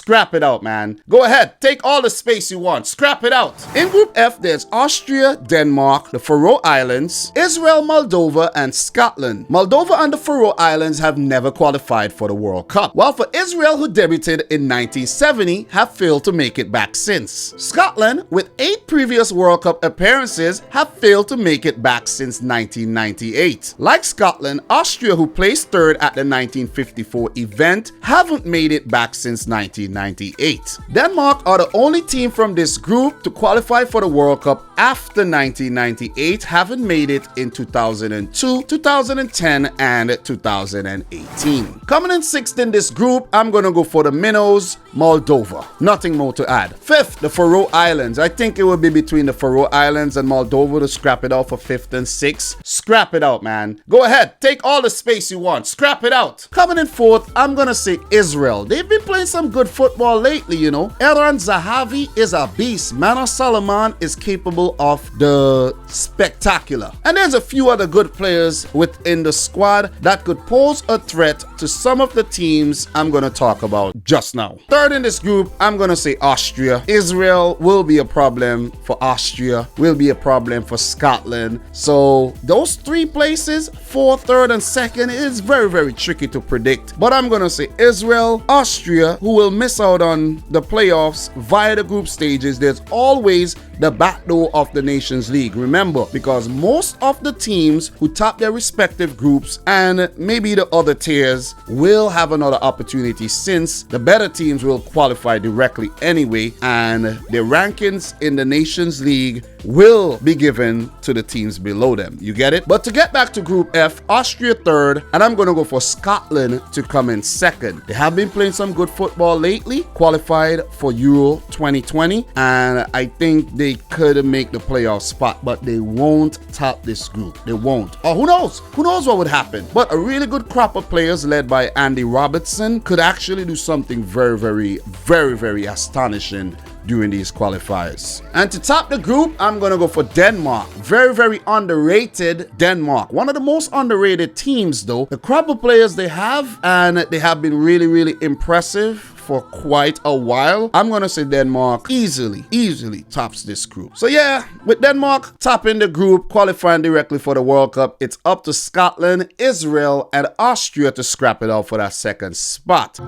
Scrap it out, man. Go ahead, take all the space you want. Scrap it out. In Group F, there's Austria, Denmark, the Faroe Islands, Israel, Moldova, and Scotland. Moldova and the Faroe Islands have never qualified for the World Cup, while for Israel, who debuted in 1970, have failed to make it back since. Scotland, with 8 previous World Cup appearances, have failed to make it back since 1998. Like Scotland, Austria, who placed third at the 1954 event, haven't made it back since 1998. Denmark are the only team from this group to qualify for the World Cup after 1998, having made it in 2002, 2010, and 2018. Coming in 6th in this group, I'm gonna go for the minnows, Moldova. Nothing more to add. 5th, the Faroe Islands. I think it would be between the Faroe Islands and Moldova to scrap it out for 5th and 6th. Scrap it out, man. Go ahead, take all the space you want. Scrap it out. Coming in 4th, I'm gonna say Israel. They've been playing some good football lately, you know. Eran Zahavi is a beast. Manor Solomon is capable of the spectacular. And there's a few other good players within the squad that could pose a threat to some of the teams I'm gonna talk about just now. 3rd in this group, I'm gonna say Austria. Israel will be a problem for Austria, will be a problem for Scotland. So those 3 places, 4th, 3rd, and 2nd, is very, very tricky to predict. But I'm gonna say Israel, Austria, who will miss out on the playoffs via the group stages. There's always the back door of the Nations League. Remember, because most of the teams who top their respective groups and maybe the other tiers will have another opportunity, since the better teams will qualify directly anyway, and the rankings in the Nations League will be given to the teams below them. You get it? But to get back to Group F, Austria 3rd, and I'm gonna go for Scotland to come in 2nd. They have been playing some good football lately, qualified for Euro 2020, and I think they could make the playoff spot, but they won't top this group. They won't. Or who knows? Who knows what would happen? But a really good crop of players led by Andy Robertson could actually do something very, very, very, very astonishing during these qualifiers. And to top the group, I'm gonna go for Denmark. Very, very underrated Denmark. One of the most underrated teams though. The crop of players they have, and they have been really, really impressive for quite a while. I'm gonna say Denmark easily tops this group. So yeah, with Denmark topping the group, qualifying directly for the World Cup, it's up to Scotland, Israel, and Austria to scrap it out for that 2nd spot.